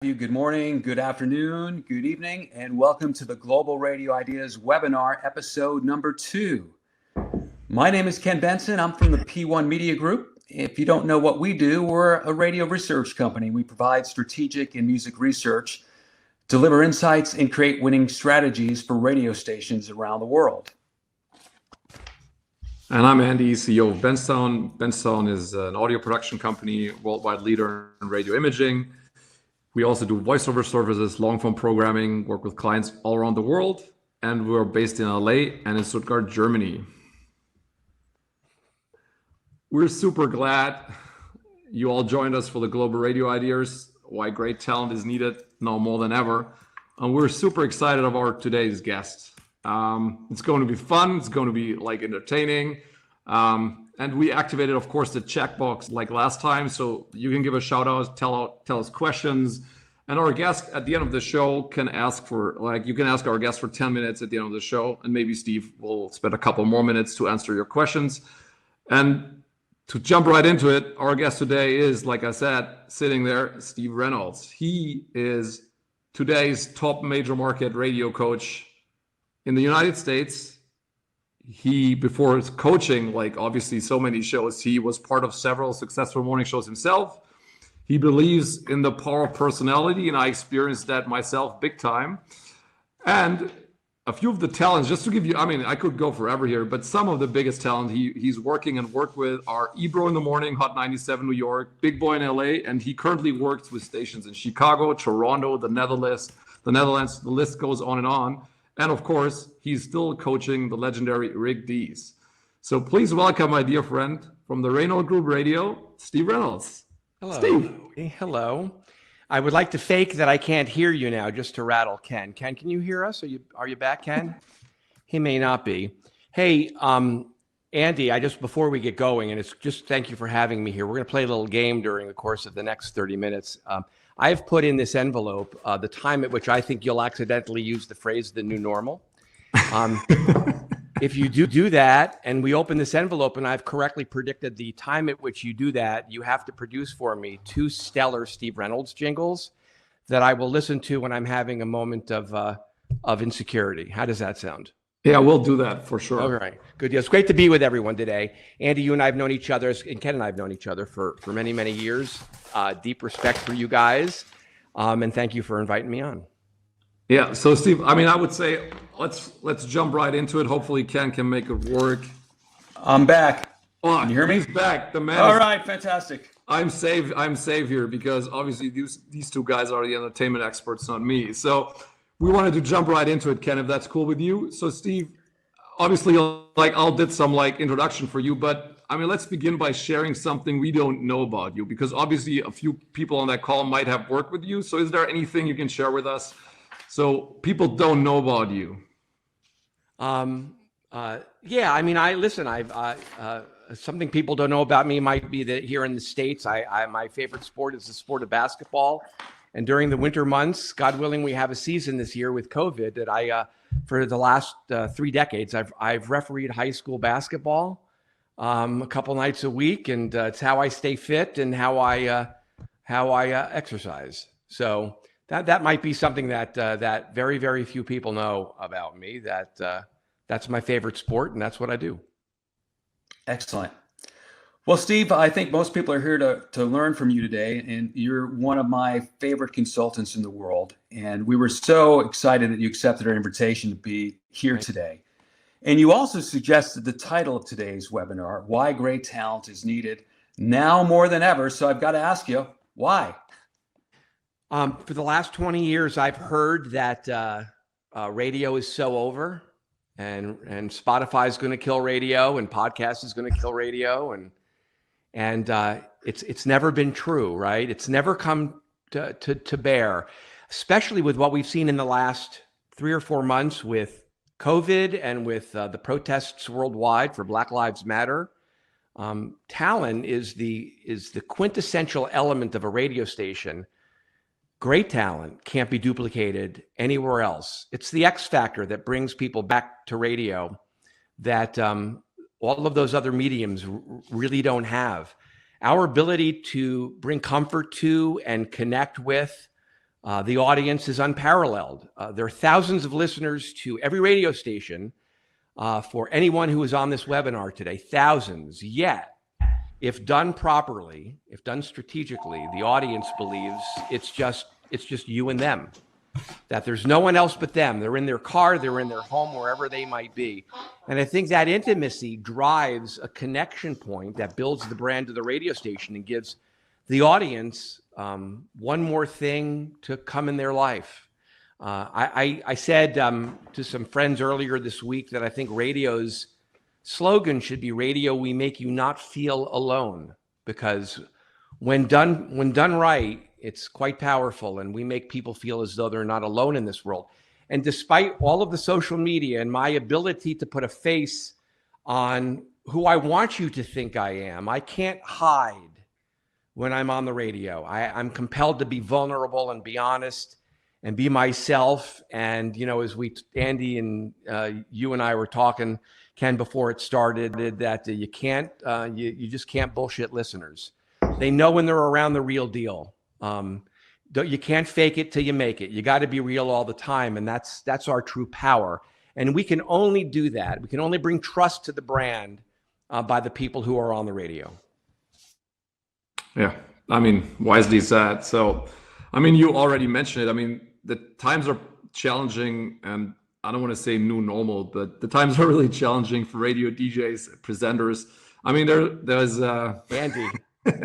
Good morning, good afternoon, good evening, and welcome to the Global Radio Ideas webinar, episode number 2. My name is Ken Benson. I'm from the P1 Media Group. If you don't know what we do, we're a radio research company. We provide strategic and music research, deliver insights, and create winning strategies for radio stations around the world. And I'm Andy, CEO of Bensound. Bensound is an audio production company, worldwide leader in radio imaging. We also do voiceover services, long-form programming, work with clients all around the world, and we're based in LA and in Stuttgart, Germany. We're super glad you all joined us for the Global Radio Ideas, why great talent is needed now more than ever. And we're super excited about today's guest. It's going to be fun, it's going to be entertaining. And we activated, of course, the checkbox like last time, so you can give a shout out, tell us questions, and our guest at the end of the show can ask you can ask our guest for 10 minutes at the end of the show, and maybe Steve will spend a couple more minutes to answer your questions. And to jump right into it, our guest today is, like I said, sitting there, Steve Reynolds. He is today's top major market radio coach in the United States. He, before his coaching, obviously so many shows, he was part of several successful morning shows himself. He believes in the power of personality, and I experienced that myself big time. And a few of the talents, just to give you, I could go forever here, but some of the biggest talent he's working and worked with are Ebro in the morning, Hot 97 New York, Big Boy in LA, and he currently works with stations in Chicago, Toronto, the Netherlands, the list goes on and on. And of course, he's still coaching the legendary Rick Dees. So please welcome my dear friend from the Reynolds Group Radio, Steve Reynolds. Hello. Steve. Hey, hello. I would like to fake that I can't hear you now, just to rattle Ken. Ken, can you hear us? Are you back, Ken? He may not be. Hey, Andy, before we get going, and it's just thank you for having me here. We're going to play a little game during the course of the next 30 minutes. I've put in this envelope the time at which I think you'll accidentally use the phrase "the new normal." If you do that, and we open this envelope, and I've correctly predicted the time at which you do that, you have to produce for me 2 stellar Steve Reynolds jingles that I will listen to when I'm having a moment of insecurity. How does that sound? Yeah, we'll do that for sure. All right, good deal. It's great to be with everyone today. Andy, you and I have known each other, and Ken and I have known each other for many, many years. Deep respect for you guys, and thank you for inviting me on. Yeah, so Steve, I would say let's jump right into it. Hopefully Ken can make it work. I'm back. Oh, can you hear me? He's back. The man. All right, fantastic. I'm safe here because obviously these two guys are the entertainment experts, not me. So we wanted to jump right into it, Ken, if that's cool with you. So Steve, obviously, I'll did some introduction for you, but let's begin by sharing something we don't know about you, because obviously a few people on that call might have worked with you. So is there anything you can share with us so people don't know about you? Something people don't know about me might be that here in the States, my favorite sport is the sport of basketball. And during the winter months, God willing, we have a season this year with COVID that for the last 3 decades, I've refereed high school basketball a couple nights a week, and it's how I stay fit and how I exercise. So that might be something that very, very few people know about me. That's my favorite sport, and that's what I do. Excellent. Well, Steve, I think most people are here to learn from you today, and you're one of my favorite consultants in the world. And we were so excited that you accepted our invitation to be here today. And you also suggested the title of today's webinar, Why Great Talent is Needed Now More Than Ever. So I've got to ask you, why? For the last 20 years, I've heard that radio is so over, and Spotify is going to kill radio, and podcast is going to kill radio, and it's never been true, right? It's never come to bear, especially with what we've seen in the last 3 or 4 months with COVID and with the protests worldwide for Black Lives Matter. Talent is the quintessential element of a radio station. Great talent can't be duplicated anywhere else. It's the X factor that brings people back to radio that all of those other mediums really don't have. Our ability to bring comfort to and connect with The audience is unparalleled. There are thousands of listeners to every radio station for anyone who is on this webinar today, thousands. Yet, if done properly, if done strategically, the audience believes it's just you and them, that there's no one else but them. They're in their car, they're in their home, wherever they might be. And I think that intimacy drives a connection point that builds the brand of the radio station and gives the audience one more thing to come in their life. I said to some friends earlier this week that I think radio's slogan should be "Radio we make you not feel alone," because when done right, it's quite powerful, and we make people feel as though they're not alone in this world. And despite all of the social media and my ability to put a face on who I want you to think I am, I can't hide when I'm on the radio. I'm compelled to be vulnerable and be honest and be myself. And, you know, as Andy and you and I were talking, Ken, before it started, that you just can't bullshit listeners. They know when they're around the real deal. You can't fake it till you make it. You got to be real all the time. And that's our true power. And we can only do that. We can only bring trust to the brand by the people who are on the radio. Yeah, I mean, wisely said. So, I mean, you already mentioned it. I mean, the times are challenging, and I don't want to say new normal, but the times are really challenging for radio DJs, presenters. I mean, there's Andy,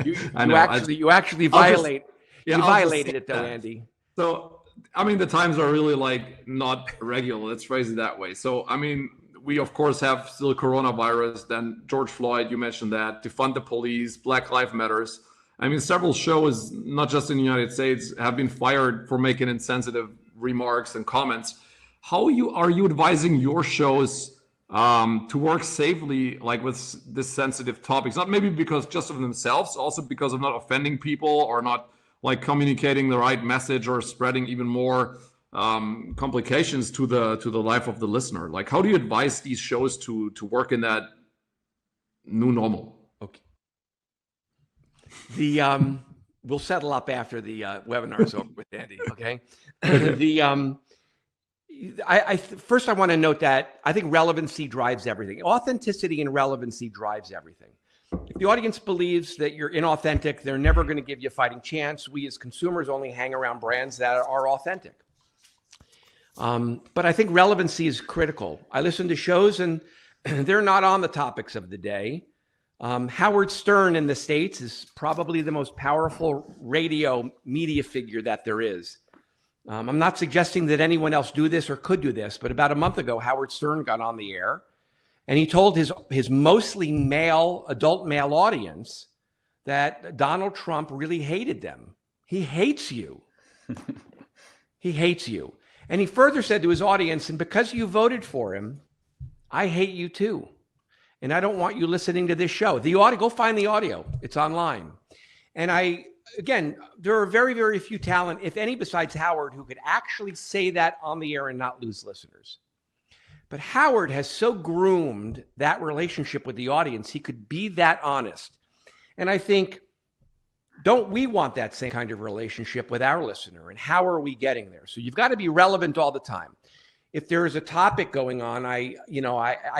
you actually violated it though, Andy. So, I mean, the times are really like not regular. Let's phrase it that way. So, I mean, we of course have still coronavirus, then George Floyd, you mentioned that, defund the police, Black Lives Matters. I mean, several shows, not just in the United States, have been fired for making insensitive remarks and comments. How are you advising your shows to work safely, like with this sensitive topics? Not maybe because just of themselves, also because of not offending people or not like communicating the right message or spreading even more complications to the life of the listener. Like, how do you advise these shows to work in that new normal? Okay. We'll settle up after the webinar is over with Andy. Okay. First I want to note that I think relevancy drives everything. Authenticity and relevancy drives everything. If the audience believes that you're inauthentic, they're never going to give you a fighting chance. We as consumers only hang around brands that are authentic. But I think relevancy is critical. I listen to shows and they're not on the topics of the day. Howard Stern in the States is probably the most powerful radio media figure that there is. I'm not suggesting that anyone else do this or could do this, but about a month ago, Howard Stern got on the air and he told his mostly adult male audience that Donald Trump really hated them. He hates you. He hates you. And he further said to his audience, and because you voted for him, I hate you too. And I don't want you listening to this show. The audio, go find the audio. It's online. And again, there are very, very few talent, if any, besides Howard, who could actually say that on the air and not lose listeners. But Howard has so groomed that relationship with the audience, he could be that honest. And I think, don't we want that same kind of relationship with our listener? And how are we getting there? So you've got to be relevant all the time. If there is a topic going on, I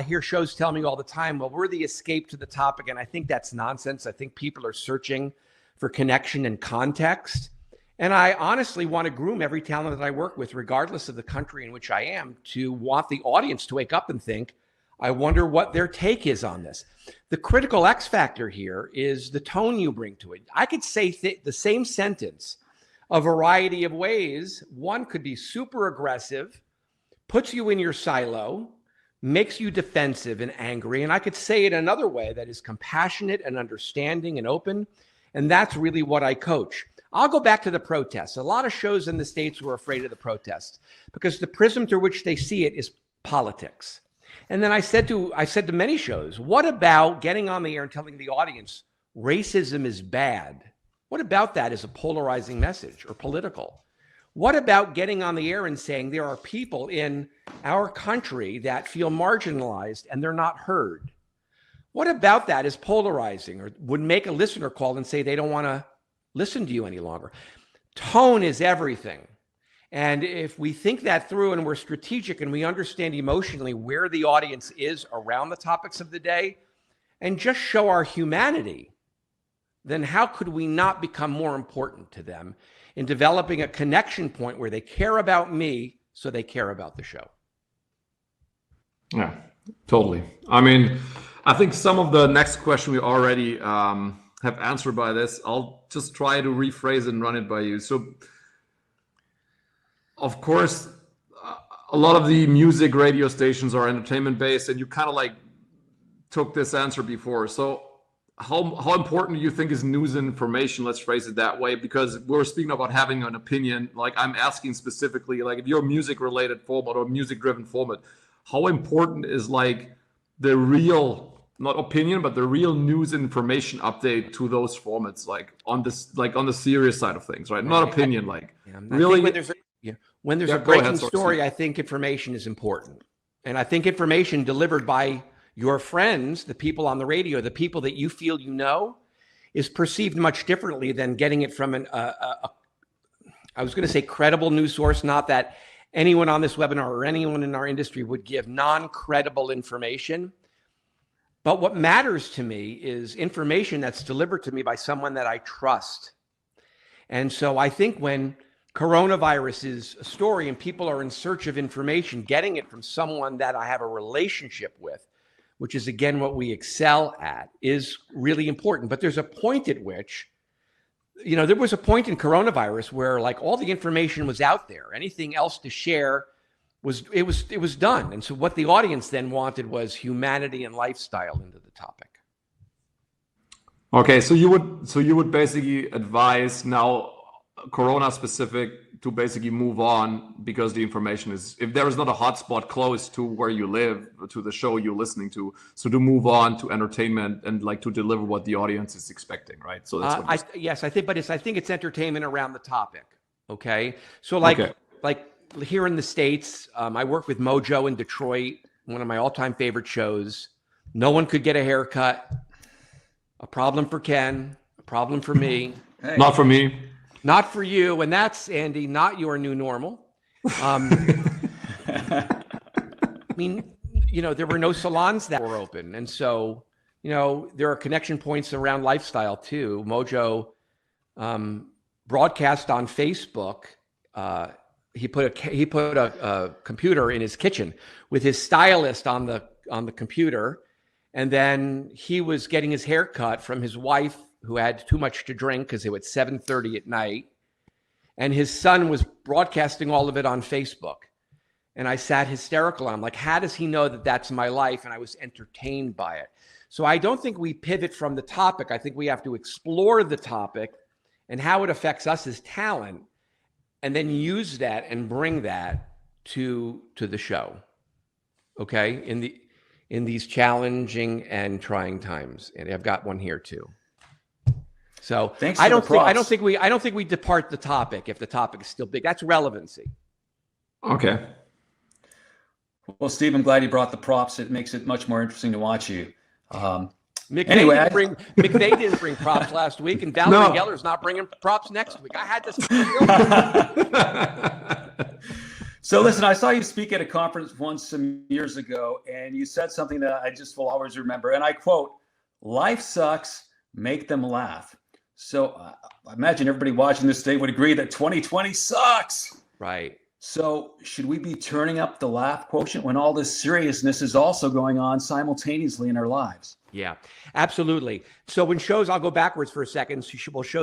hear shows tell me all the time, well, we're the escape to the topic. And I think that's nonsense. I think people are searching for connection and context. And I honestly want to groom every talent that I work with, regardless of the country in which I am, to want the audience to wake up and think, I wonder what their take is on this. The critical X factor here is the tone you bring to it. I could say the same sentence a variety of ways. One could be super aggressive, puts you in your silo, makes you defensive and angry. And I could say it another way that is compassionate and understanding and open. And that's really what I coach. I'll go back to the protests. A lot of shows in the States were afraid of the protests because the prism through which they see it is politics. And then I said to many shows, what about getting on the air and telling the audience racism is bad? What about that as a polarizing message or political? What about getting on the air and saying there are people in our country that feel marginalized and they're not heard? What about that is polarizing or would make a listener call and say they don't want to listen to you any longer? tone is everything. And if we think that through and we're strategic and we understand emotionally where the audience is around the topics of the day and just show our humanity, then how could we not become more important to them in developing a connection point where they care about me so they care about the show? Yeah, totally. I mean, I think some of the next question we already have answered by this. I'll just try to rephrase it and run it by you. So, of course, a lot of the music radio stations are entertainment based, and you kind of like took this answer before. So how important do you think is news and information? Let's phrase it that way, because we're speaking about having an opinion. Like I'm asking specifically, like if you're a music related format or music driven format, how important is like the real, not opinion, but the real news and information update to those formats, like on this, like on the serious side of things, right? Not opinion, like really. When there's a breaking story, I think information is important. And I think information delivered by your friends, the people on the radio, the people that you feel you know, is perceived much differently than getting it from I was going to say credible news source, not that anyone on this webinar or anyone in our industry would give non-credible information. But what matters to me is information that's delivered to me by someone that I trust. And so I think when coronavirus is a story and people are in search of information, getting it from someone that I have a relationship with, which is again what we excel at, is really important. But there's a point at which, you know, there was a point in coronavirus where like all the information was out there. Anything else to share it was done. And so what the audience then wanted was humanity and lifestyle into the topic. Okay, so you would basically advise now Corona specific to basically move on because the information is, if there is not a hotspot close to where you live, to the show you're listening to, so to move on to entertainment and like to deliver what the audience is expecting, right? So that's what I think it's entertainment around the topic. Okay, so like here in the States, I work with Mojo in Detroit, one of my all-time favorite shows. No one could get a haircut. A problem for Ken, a problem for me. Hey. Not for me. Not for you, and that's, Andy, not your new normal. I mean, you know, there were no salons that were open. And so, you know, there are connection points around lifestyle too. Mojo broadcast on Facebook. He put a computer in his kitchen with his stylist on the computer. And then he was getting his hair cut from his wife, who had too much to drink because it was 7:30 at night. And his son was broadcasting all of it on Facebook. And I sat hysterical. I'm like, how does he know that that's my life? And I was entertained by it. So I don't think we pivot from the topic. I think we have to explore the topic and how it affects us as talent, and then use that and bring that to the show. Okay? In these challenging and trying times. And I've got one here too. So I don't think we depart the topic if the topic is still big. That's relevancy. Okay. Well, Steve, I'm glad you brought the props. It makes it much more interesting to watch you. McVeigh didn't bring props last week, and Valerie Geller's not bringing props next week. I had this. So listen, I saw you speak at a conference once some years ago, and you said something that I just will always remember. And I quote, "Life sucks, make them laugh." So I imagine everybody watching this today would agree that 2020 sucks. Right. So should we be turning up the laugh quotient when all this seriousness is also going on simultaneously in our lives? Yeah, absolutely. So when shows, I'll go backwards for a second.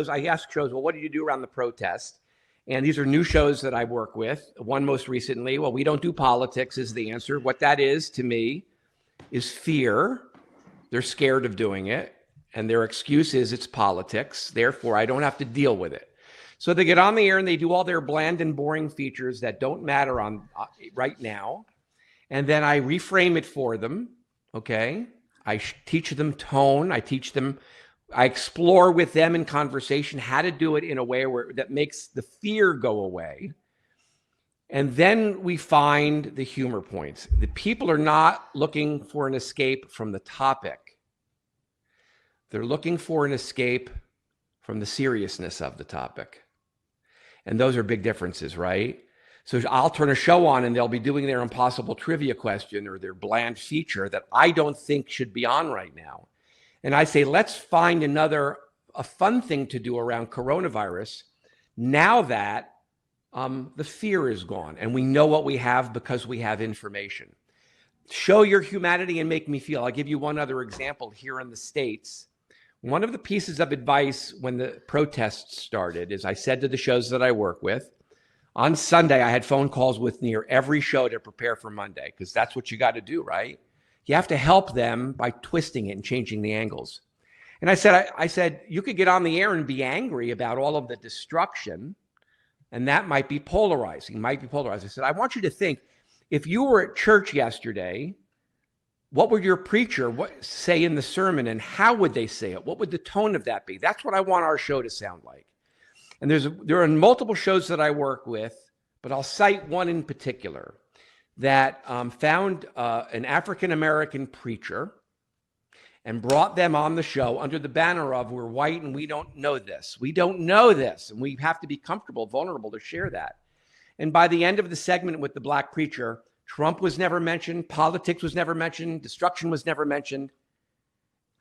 I ask shows, well, what did you do around the protest? And these are new shows that I work with. One most recently, well, we don't do politics is the answer. What that is to me is fear. They're scared of doing it. And their excuse is it's politics. Therefore, I don't have to deal with it. So they get on the air and they do all their bland and boring features that don't matter on right now. And then I reframe it for them. Okay. I teach them tone. I explore with them in conversation how to do it in a way that makes the fear go away. And then we find the humor points. The people are not looking for an escape from the topic. They're looking for an escape from the seriousness of the topic. And those are big differences, right? So I'll turn a show on and they'll be doing their impossible trivia question or their bland feature that I don't think should be on right now. And I say, let's find a fun thing to do around coronavirus now that the fear is gone and we know what we have because we have information. Show your humanity and make me feel. I'll give you one other example here in the States. One of the pieces of advice when the protests started is I said to the shows that I work with, on Sunday, I had phone calls with near every show to prepare for Monday, because that's what you got to do, right? You have to help them by twisting it and changing the angles. And I said, you could get on the air and be angry about all of the destruction, and that might be polarizing, I said, I want you to think, if you were at church yesterday, what would your preacher say in the sermon, and how would they say it? What would the tone of that be? That's what I want our show to sound like. And there are multiple shows that I work with, but I'll cite one in particular that found an African-American preacher and brought them on the show under the banner of we're white and we don't know this. We don't know this. And we have to be comfortable, vulnerable to share that. And by the end of the segment with the black preacher, Trump was never mentioned. Politics was never mentioned. Destruction was never mentioned.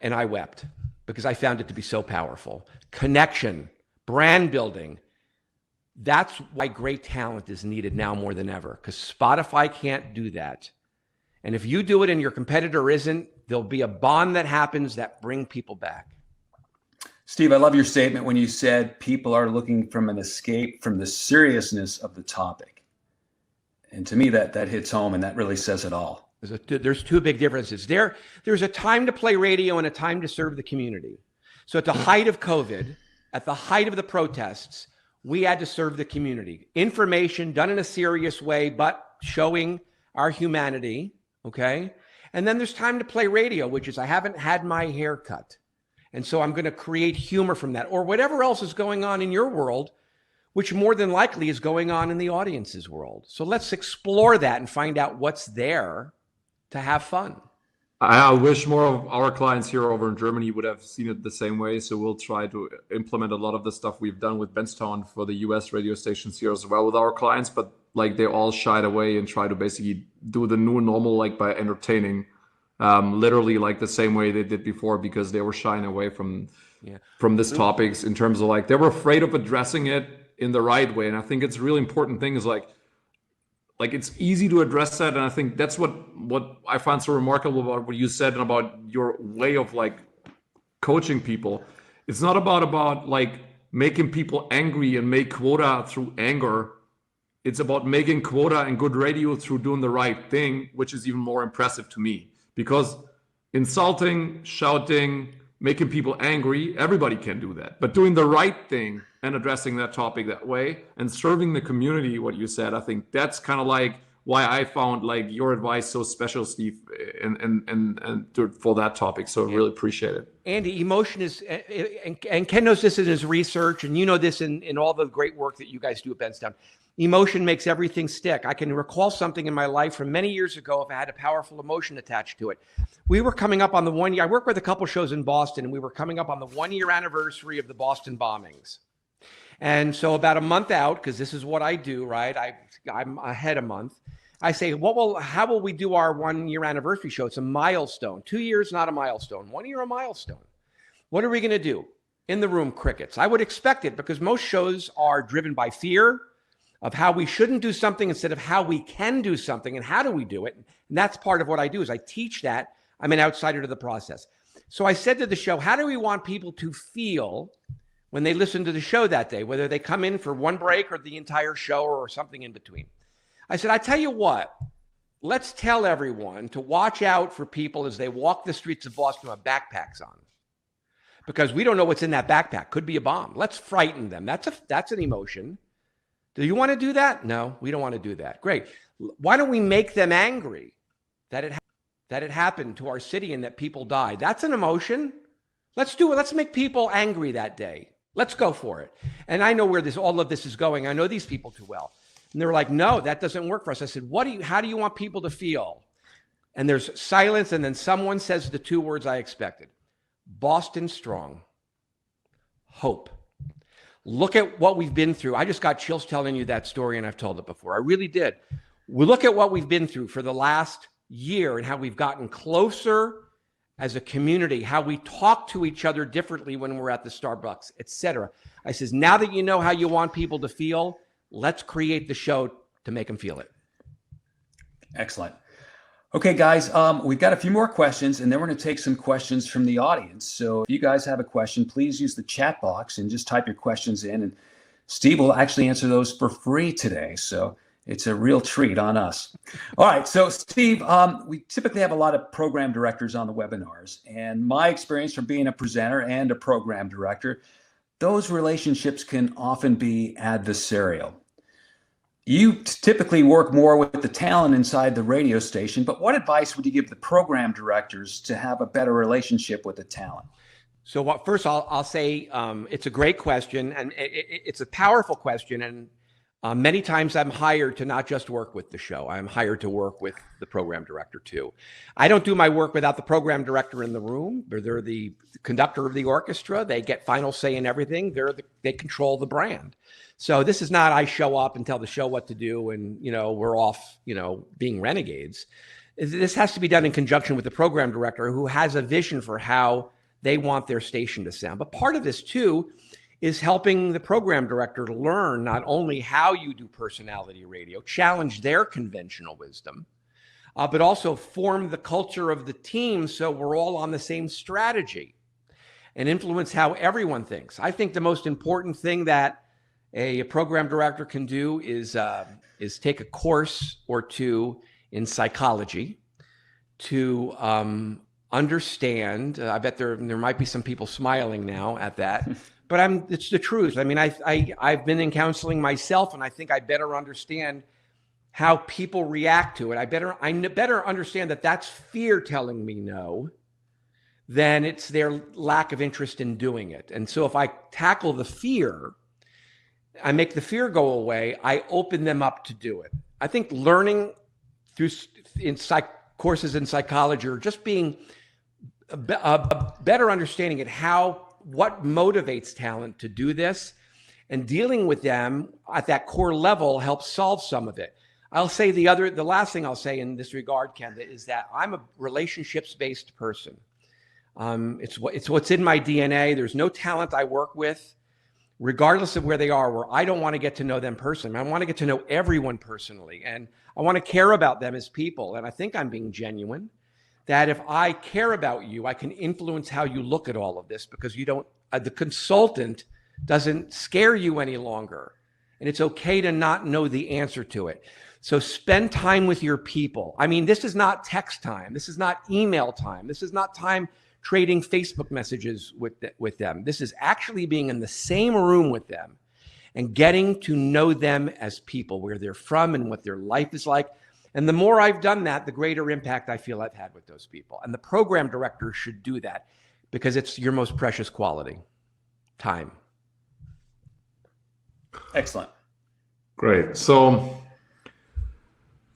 And I wept because I found it to be so powerful. Connection. Brand building. That's why great talent is needed now more than ever, because Spotify can't do that. And if you do it and your competitor isn't, there'll be a bond that happens that bring people back. Steve, I love your statement when you said people are looking from an escape from the seriousness of the topic. And to me, that hits home and that really says it all. There's two big differences. There's a time to play radio and a time to serve the community. So at the height of COVID, at the height of the protests, we had to serve the community. Information done in a serious way, but showing our humanity, okay? And then there's time to play radio, which is I haven't had my hair cut. And so I'm going to create humor from that, or whatever else is going on in your world, which more than likely is going on in the audience's world. So let's explore that and find out what's there to have fun. I wish more of our clients here over in Germany would have seen it the same way. So we'll try to implement a lot of the stuff we've done with Benstown for the US radio stations here as well with our clients. But like they all shied away and try to basically do the new normal, like by entertaining, literally like the same way they did before, because they were shying away from this topics in terms of like, they were afraid of addressing it in the right way. And I think it's a really important thing is like it's easy to address that. And I think that's what I find so remarkable about what you said and about your way of like coaching people. It's not about like making people angry and make quota through anger. It's about making quota and good radio through doing the right thing, which is even more impressive to me, because insulting, shouting, making people angry, everybody can do that. But doing the right thing and addressing that topic that way and serving the community, what you said, I think that's kind of like why I found like your advice so special, Steve, for that topic. So I really appreciate it. Andy, emotion is, and Ken knows this in his research, and you know this in all the great work that you guys do at Benstown. Emotion makes everything stick. I can recall something in my life from many years ago if I had a powerful emotion attached to it. We were coming up on the 1 year, I worked with a couple shows in Boston, and we were coming up on the 1 year anniversary of the Boston bombings. And so about a month out, because this is what I do, right? I'm ahead a month. I say, how will we do our 1 year anniversary show? It's a milestone. 2 years, not a milestone. 1 year, a milestone. What are we going to do? In the room, crickets. I would expect it, because most shows are driven by fear of how we shouldn't do something instead of how we can do something and how do we do it. And that's part of what I do is I teach that. I'm an outsider to the process. So I said to the show, how do we want people to feel when they listen to the show that day, whether they come in for one break or the entire show or something in between? I said, I tell you what, let's tell everyone to watch out for people as they walk the streets of Boston with backpacks on, because we don't know what's in that backpack. Could be a bomb. Let's frighten them. That's an emotion. Do you want to do that? No, we don't want to do that. Great. Why don't we make them angry that it happened to our city and that people died? That's an emotion. Let's do it. Let's make people angry that day. Let's go for it. And I know where all of this is going. I know these people too well. And they're like, no, that doesn't work for us. I said, how do you want people to feel? And there's silence. And then someone says the two words I expected: Boston strong, hope. Look at what we've been through. I just got chills telling you that story, and I've told it before. I really did. We look at what we've been through for the last year and how we've gotten closer as a community, how we talk to each other differently when we're at the Starbucks, etc. I says, now that you know how you want people to feel, let's create the show to make them feel it. Excellent. Okay, guys, we've got a few more questions, and then we're going to take some questions from the audience. So if you guys have a question, please use the chat box and just type your questions in, and Steve will actually answer those for free today. So it's a real treat on us. All right, so Steve, we typically have a lot of program directors on the webinars, and my experience from being a presenter and a program director, those relationships can often be adversarial. You typically work more with the talent inside the radio station, but what advice would you give the program directors to have a better relationship with the talent? So first I'll say it's a great question, and it's a powerful question. And many times I'm hired to not just work with the show. I'm hired to work with the program director too. I don't do my work without the program director in the room. They're the conductor of the orchestra. They get final say in everything. They control the brand. So this is not I show up and tell the show what to do and, we're off, being renegades. This has to be done in conjunction with the program director who has a vision for how they want their station to sound. But part of this too is helping the program director to learn not only how you do personality radio, challenge their conventional wisdom, but also form the culture of the team so we're all on the same strategy and influence how everyone thinks. I think the most important thing that a program director can do is take a course or two in psychology to understand. I bet there might be some people smiling now at that, but it's the truth. I mean, I've been in counseling myself, and I think I better understand how people react to it. I better understand that that's fear telling me no, than it's their lack of interest in doing it. And so if I tackle the fear, I make the fear go away, I open them up to do it. I think learning through courses in psychology, or just being a better understanding what motivates talent to do this, and dealing with them at that core level helps solve some of it. I'll say the last thing I'll say in this regard, Ken, is that I'm a relationships-based person. It's what's in my DNA. There's no talent I work with, regardless of where they are, where I don't want to get to know them personally. I want to get to know everyone personally, and I want to care about them as people. And I think I'm being genuine, that if I care about you, I can influence how you look at all of this, because the consultant doesn't scare you any longer. And it's okay to not know the answer to it. So spend time with your people. I mean, this is not text time. This is not email time. This is not time trading Facebook messages with them. This is actually being in the same room with them and getting to know them as people, where they're from and what their life is like. And the more I've done that, the greater impact I feel I've had with those people. And the program director should do that, because it's your most precious quality, time. Excellent. Great. So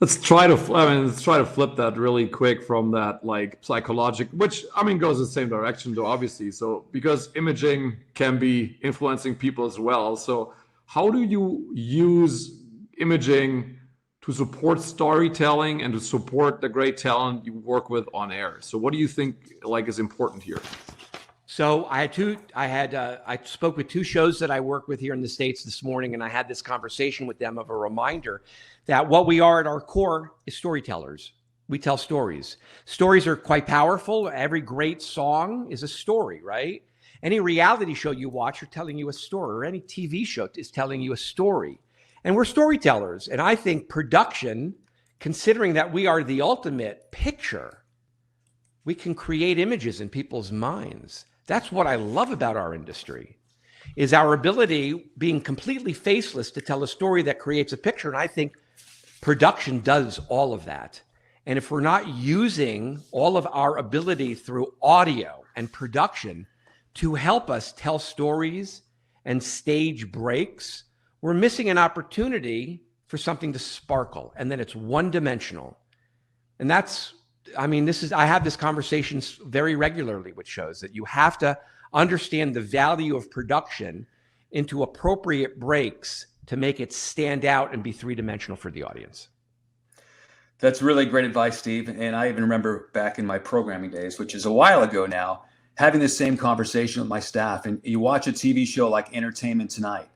let's try to flip that really quick from that psychological, which goes in the same direction though, obviously. So because imaging can be influencing people as well. So how do you use imaging to support storytelling and to support the great talent you work with on air? So what do you think is important here? So I spoke with two shows that I work with here in the States this morning, and I had this conversation with them of a reminder that what we are at our core is storytellers. We tell stories. Stories are quite powerful. Every great song is a story, right? Any reality show you watch are telling you a story, or any TV show is telling you a story. And we're storytellers. And I think production, considering that we are the ultimate picture, we can create images in people's minds. That's what I love about our industry, is our ability, being completely faceless, to tell a story that creates a picture. And I think production does all of that. And if we're not using all of our ability through audio and production to help us tell stories and stage breaks, we're missing an opportunity for something to sparkle. And then it's one-dimensional. And I have this conversation very regularly with shows, that you have to understand the value of production into appropriate breaks to make it stand out and be three-dimensional for the audience. That's really great advice, Steve. And I even remember back in my programming days, which is a while ago now, having the same conversation with my staff. And you watch a TV show like Entertainment Tonight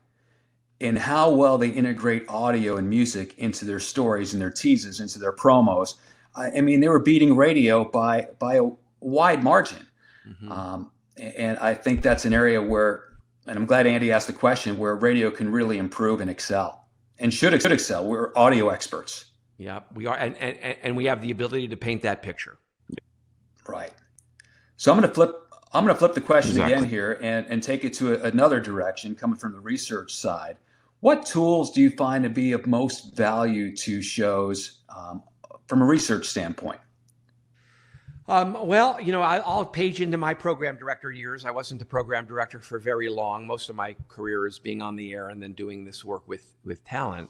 and how well they integrate audio and music into their stories and their teases, into their promos. I mean, they were beating radio by a wide margin. Mm-hmm. And I think that's an area where, and I'm glad Andy asked the question, where radio can really improve and excel, and should excel. We're audio experts. Yeah, we are, and we have the ability to paint that picture. Right. So I'm going to flip the question again here and take it to another direction, coming from the research side. What tools do you find to be of most value to shows from a research standpoint? Well, I'll page into my program director years. I wasn't the program director for very long. Most of my career is being on the air and then doing this work with talent.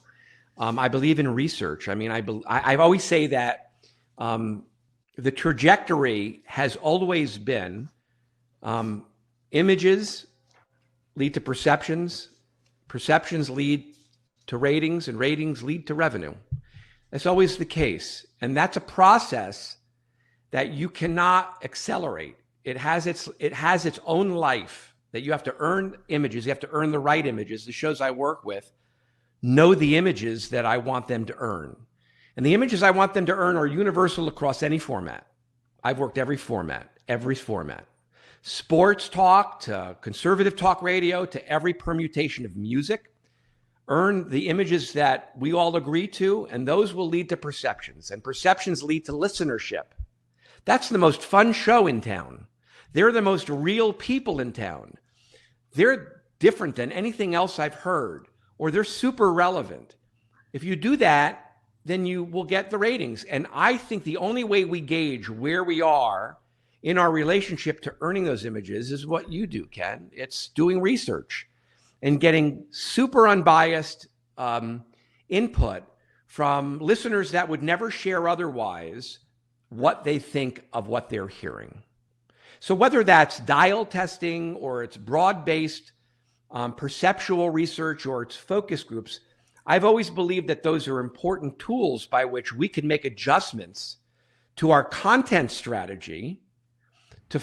I believe in research. I mean, I've always say that the trajectory has always been images lead to perceptions, perceptions lead to ratings, and ratings lead to revenue. That's always the case. And that's a process that you cannot accelerate. It has its own life, that you have to earn images. You have to earn the right images. The shows I work with know the images that I want them to earn. And the images I want them to earn are universal across any format. I've worked every format. Sports talk to conservative talk radio to every permutation of music. Earn the images that we all agree to, and those will lead to perceptions. And perceptions lead to listenership. That's the most fun show in town. They're the most real people in town. They're different than anything else I've heard, or they're super relevant. If you do that, then you will get the ratings. And I think the only way we gauge where we are in our relationship to earning those images is what you do, Ken. It's doing research and getting super unbiased input from listeners that would never share otherwise what they think of what they're hearing. So whether that's dial testing or it's broad-based perceptual research or it's focus groups, I've always believed that those are important tools by which we can make adjustments to our content strategy to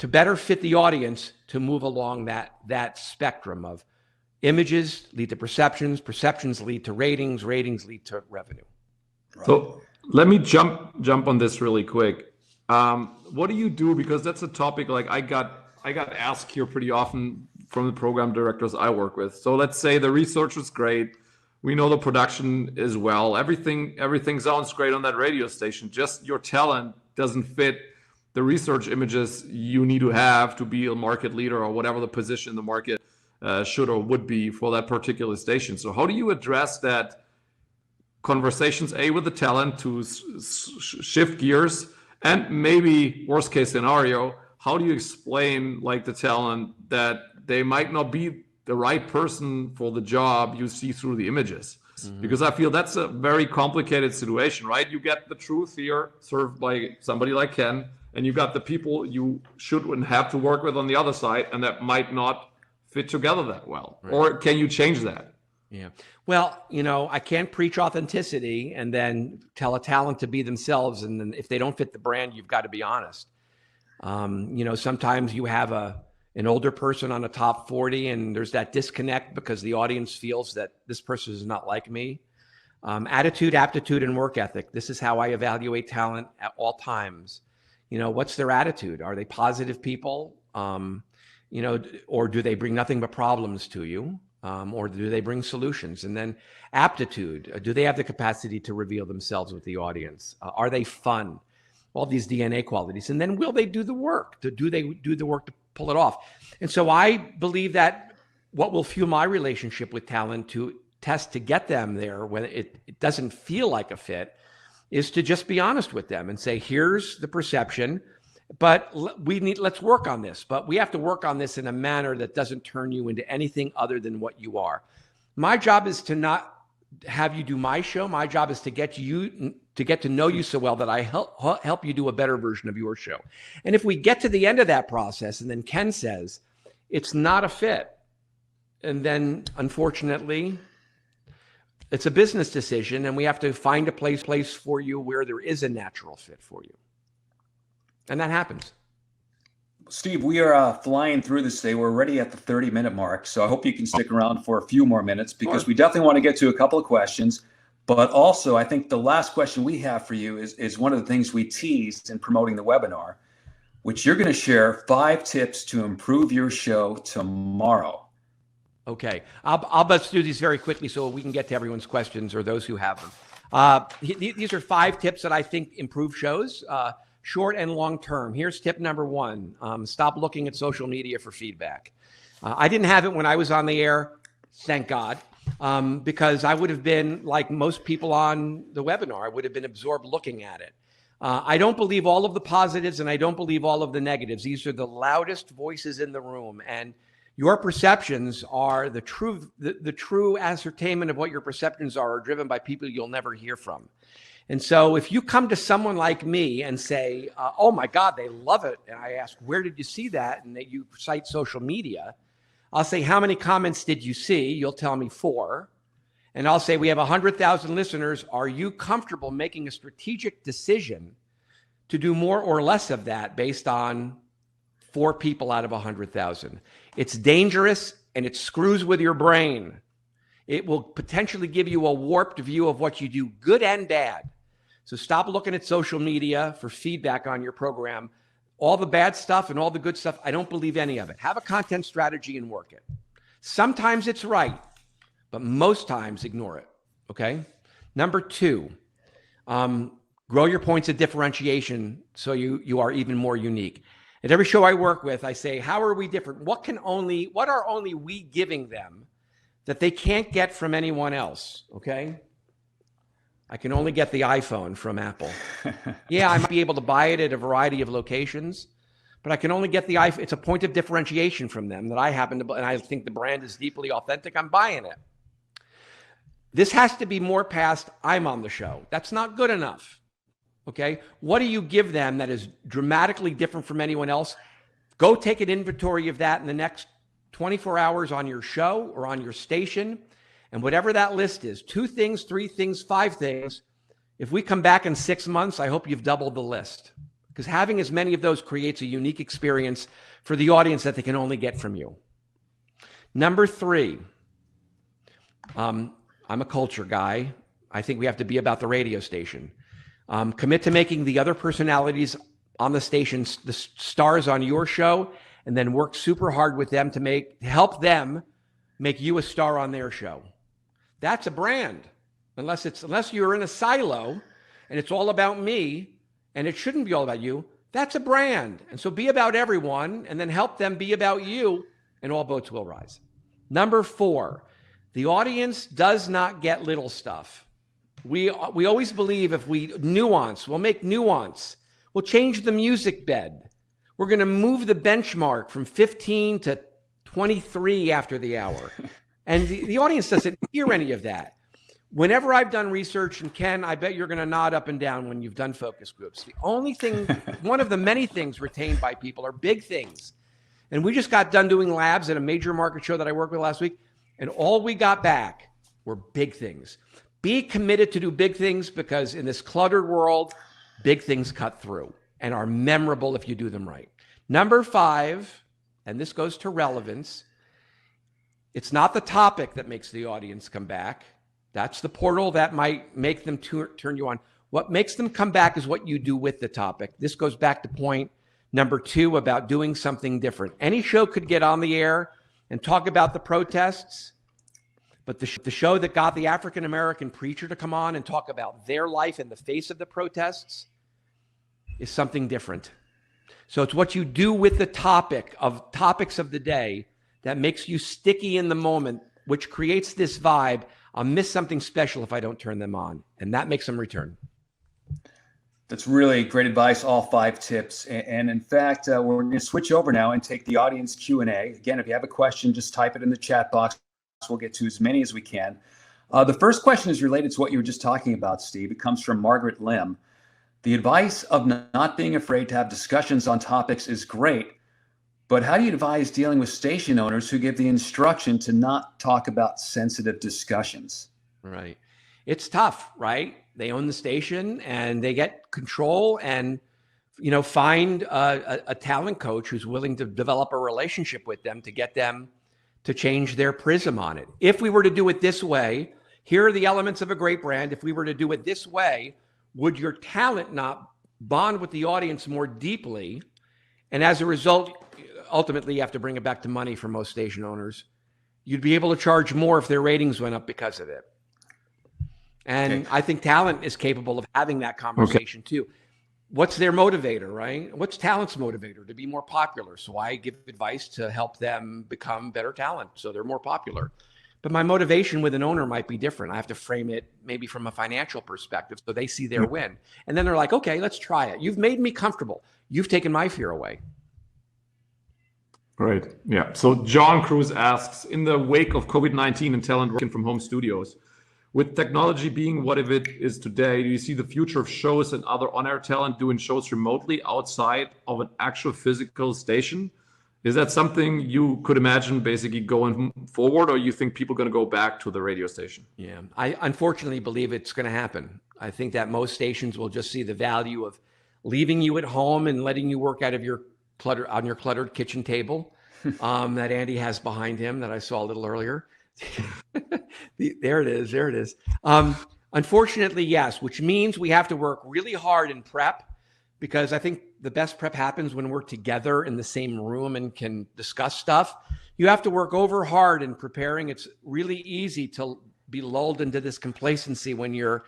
better fit the audience to move along that spectrum of images lead to perceptions, perceptions lead to ratings, ratings lead to revenue. Right. So let me jump on this really quick. What do you do? Because that's a topic like I got asked here pretty often from the program directors I work with. So let's say the research was great. We know the production is well. Everything sounds great on that radio station. Just your talent doesn't fit the research images you need to have to be a market leader or whatever the position in the market should or would be for that particular station. So how do you address that conversations, with the talent to shift gears, and maybe worst case scenario, how do you explain like the talent that they might not be the right person for the job you see through the images? Mm-hmm. Because I feel that's a very complicated situation, right? You get the truth here served by somebody like Ken, and you got the people you should and have to work with on the other side, and that might not fit together that well. Right. Or can you change that? Yeah. Well, I can't preach authenticity and then tell a talent to be themselves. And then if they don't fit the brand, you've got to be honest. Sometimes you have an older person on a top 40 and there's that disconnect because the audience feels that this person is not like me. Attitude, aptitude, and work ethic. This is how I evaluate talent at all times. What's their attitude? Are they positive people? Or do they bring nothing but problems to you? Or do they bring solutions? And then aptitude, do they have the capacity to reveal themselves with the audience? Are they fun? All these DNA qualities. And then will they do the work? Do they do the work to pull it off? And so I believe that what will fuel my relationship with talent to test to get them there when it doesn't feel like a fit is to just be honest with them and say, here's the perception, but let's work on this. But we have to work on this in a manner that doesn't turn you into anything other than what you are. My job is to not have you do my show. My job is to get to know you so well that I help you do a better version of your show. And if we get to the end of that process and then Ken says, it's not a fit, And then, unfortunately, it's a business decision, and we have to find a place for you where there is a natural fit for you. And that happens. Steve, we are flying through this today. We're already at the 30-minute mark, so I hope you can stick around for a few more minutes because we definitely want to get to a couple of questions. But also, I think the last question we have for you is one of the things we teased in promoting the webinar, which you're going to share 5 tips to improve your show tomorrow. Okay, I'll let's do these very quickly so we can get to everyone's questions or those who have them. These are 5 tips that I think improve shows, short and long term. Here's tip number 1. Stop looking at social media for feedback. I didn't have it when I was on the air, thank God, because I would have been like most people on the webinar. I would have been absorbed looking at it. I don't believe all of the positives and I don't believe all of the negatives. These are the loudest voices in the room, and your perceptions are the true ascertainment of what your perceptions are driven by people you'll never hear from. And so if you come to someone like me and say, oh my God, they love it, and I ask, where did you see that? And that you cite social media, I'll say, how many comments did you see? You'll tell me 4. And I'll say, we have 100,000 listeners. Are you comfortable making a strategic decision to do more or less of that based on 4 people out of 100,000? It's dangerous and it screws with your brain. It will potentially give you a warped view of what you do, good and bad. So stop looking at social media for feedback on your program. All the bad stuff and all the good stuff, I don't believe any of it. Have a content strategy and work it. Sometimes it's right, but most times ignore it, okay? Number 2, grow your points of differentiation so you are even more unique. At every show I work with, I say, how are we different? What are only we giving them that they can't get from anyone else, okay? I can only get the iPhone from Apple. Yeah, I might be able to buy it at a variety of locations, but I can only get the iPhone. It's a point of differentiation from them that I happen to, and I think the brand is deeply authentic. I'm buying it. This has to be more past, I'm on the show. That's not good enough. Okay, what do you give them that is dramatically different from anyone else? Go take an inventory of that in the next 24 hours on your show or on your station. And whatever that list is, 2 things, 3 things, 5 things. If we come back in 6 months, I hope you've doubled the list, because having as many of those creates a unique experience for the audience that they can only get from you. Number 3, I'm a culture guy. I think we have to be about the radio station. Commit to making the other personalities on the station the stars on your show, and then work super hard with them to help them make you a star on their show. That's a brand. Unless you're in a silo and it's all about me, and it shouldn't be all about you, that's a brand. And so be about everyone and then help them be about you, and all boats will rise. Number 4, the audience does not get little stuff. We always believe if we nuance, we'll make nuance. We'll change the music bed. We're going to move the benchmark from 15 to 23 after the hour. And the audience doesn't hear any of that. Whenever I've done research, and Ken, I bet you're going to nod up and down when you've done focus groups. The only thing, one of the many things retained by people are big things. And we just got done doing labs at a major market show that I worked with last week, and all we got back were big things. Be committed to do big things, because in this cluttered world, big things cut through and are memorable if you do them right. Number 5, and this goes to relevance, it's not the topic that makes the audience come back. That's the portal that might make them turn you on. What makes them come back is what you do with the topic. This goes back to point number 2 about doing something different. Any show could get on the air and talk about the protests, but the show that got the African-American preacher to come on and talk about their life in the face of the protests is something different. So it's what you do with the topics of the day that makes you sticky in the moment, which creates this vibe. I'll miss something special if I don't turn them on, and that makes them return. That's really great advice, all 5 tips. And in fact, we're going to switch over now and take the audience Q&A. Again, if you have a question, just type it in the chat box. We'll get to as many as we can. The first question is related to what you were just talking about, Steve. It comes from Margaret Lim. The advice of not being afraid to have discussions on topics is great, But how do you advise dealing with station owners who give the instruction to not talk about sensitive discussions? Right. It's tough, right? They own the station and they get control, and find a talent coach who's willing to develop a relationship with them to get them to change their prism on it. If we were to do it this way, here are the elements of a great brand. If we were to do it this way, would your talent not bond with the audience more deeply? And as a result, ultimately, you have to bring it back to money for most station owners. You'd be able to charge more if their ratings went up because of it. And Okay. I think talent is capable of having that conversation too. What's their motivator, right? What's talent's motivator? To be more popular. So I give advice to help them become better talent so they're more popular. But my motivation with an owner might be different. I have to frame it maybe from a financial perspective so they see their win. And then they're like, okay, let's try it. You've made me comfortable. You've taken my fear away. Great. Yeah. So John Cruz asks, in the wake of COVID-19 and talent working from home studios, with technology being what it is today, do you see the future of shows and other on-air talent doing shows remotely outside of an actual physical station? Is that something you could imagine basically going forward, or you think people are going to go back to the radio station? Yeah, I unfortunately believe it's going to happen. I think that most stations will just see the value of leaving you at home and letting you work out of your cluttered kitchen table that Andy has behind him that I saw a little earlier. There it is. Unfortunately, yes, which means we have to work really hard in prep, because I think the best prep happens when we're together in the same room and can discuss stuff. You have to work over hard in preparing. It's really easy to be lulled into this complacency when you're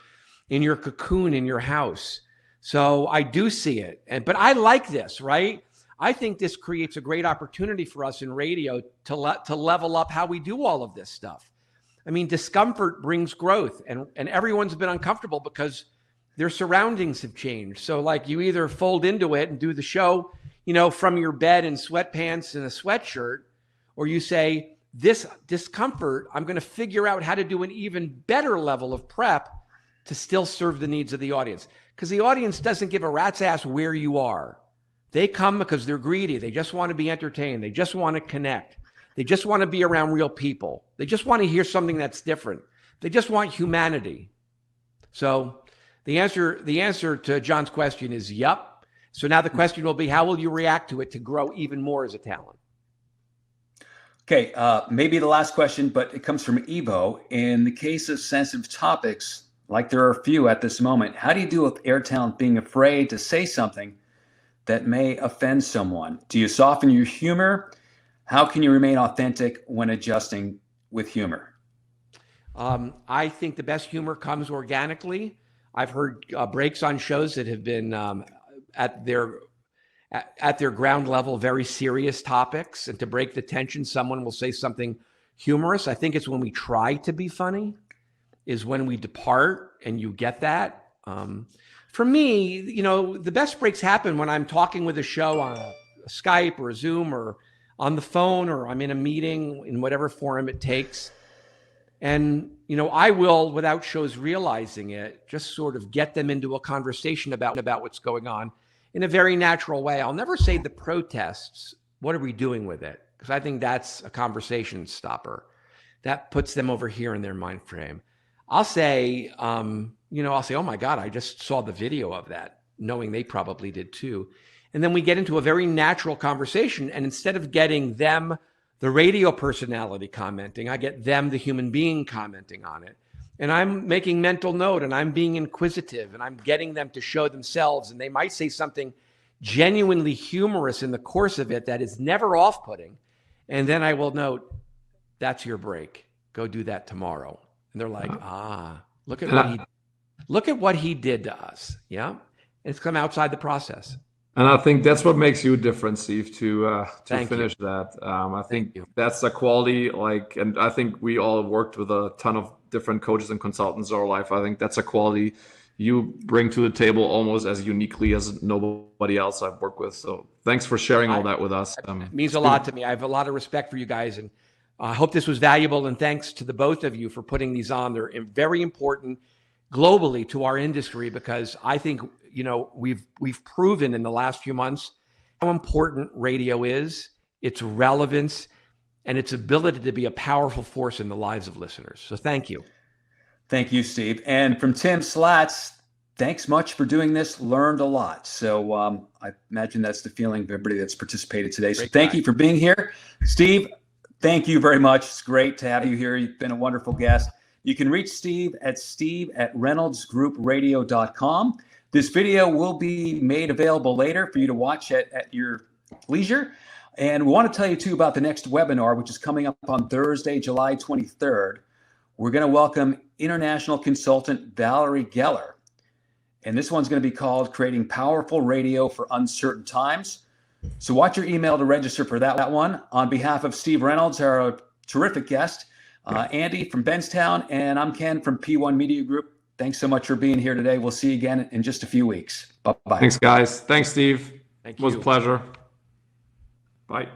in your cocoon in your house. So I do see it. But I like this, right? I think this creates a great opportunity for us in radio to level up how we do all of this stuff. I mean, discomfort brings growth, and everyone's been uncomfortable because their surroundings have changed. So like, you either fold into it and do the show, from your bed in sweatpants and a sweatshirt, or you say, this discomfort, I'm going to figure out how to do an even better level of prep to still serve the needs of the audience. Because the audience doesn't give a rat's ass where you are. They come because they're greedy. They just want to be entertained. They just want to connect. They just want to be around real people. They just want to hear something that's different. They just want humanity. So the answer to John's question is yup. So now the question will be, how will you react to it to grow even more as a talent? Okay, maybe the last question, but it comes from Evo. In the case of sensitive topics, like there are a few at this moment, how do you deal with air talent being afraid to say something that may offend someone? Do you soften your humor? How can you remain authentic when adjusting with humor? I think the best humor comes organically. I've heard breaks on shows that have been at their ground level, very serious topics. And to break the tension, someone will say something humorous. I think it's when we try to be funny is when we depart, and you get that. For me, the best breaks happen when I'm talking with a show on a Skype or a Zoom or on the phone, or I'm in a meeting in whatever forum it takes. And, I will, without shows realizing it, just sort of get them into a conversation about what's going on in a very natural way. I'll never say the protests, what are we doing with it? Because I think that's a conversation stopper. That puts them over here in their mind frame. I'll say, oh my God, I just saw the video of that, knowing they probably did too. And then we get into a very natural conversation. And instead of getting them, the radio personality commenting, I get them, the human being, commenting on it. And I'm making mental note, and I'm being inquisitive, and I'm getting them to show themselves. And they might say something genuinely humorous in the course of it that is never off-putting. And then I will note, that's your break. Go do that tomorrow. And they're like, look at what he did to us. Yeah. And it's come outside the process. And I think that's what makes you different, Steve, to finish you. that. I think that's a quality, and I think we all worked with a ton of different coaches and consultants our life. I think that's a quality you bring to the table almost as uniquely as nobody else I've worked with. So thanks for sharing all that with us. It means a lot to me. I have a lot of respect for you guys, and I hope this was valuable. And thanks to the both of you for putting these on. They're very important globally to our industry, because I think, we've proven in the last few months how important radio is its relevance, and its ability to be a powerful force in the lives of listeners. So thank you. Thank you, Steve. And from Tim Slats, thanks much for doing this. Learned a lot. So I imagine that's the feeling of everybody that's participated today. So thank you for being here. Steve, thank you very much. It's great to have you here. You've been a wonderful guest. You can reach Steve at steve@reynoldsgroupradio.com. This video will be made available later for you to watch at your leisure. And we want to tell you, too, about the next webinar, which is coming up on Thursday, July 23rd. We're going to welcome international consultant Valerie Geller. And this one's going to be called Creating Powerful Radio for Uncertain Times. So watch your email to register for that one. On behalf of Steve Reynolds, our terrific guest, Andy from Benstown, and I'm Ken from P1 Media Group. Thanks so much for being here today. We'll see you again in just a few weeks. Bye-bye. Thanks, guys. Thanks, Steve. Thank It was you. a pleasure. Bye.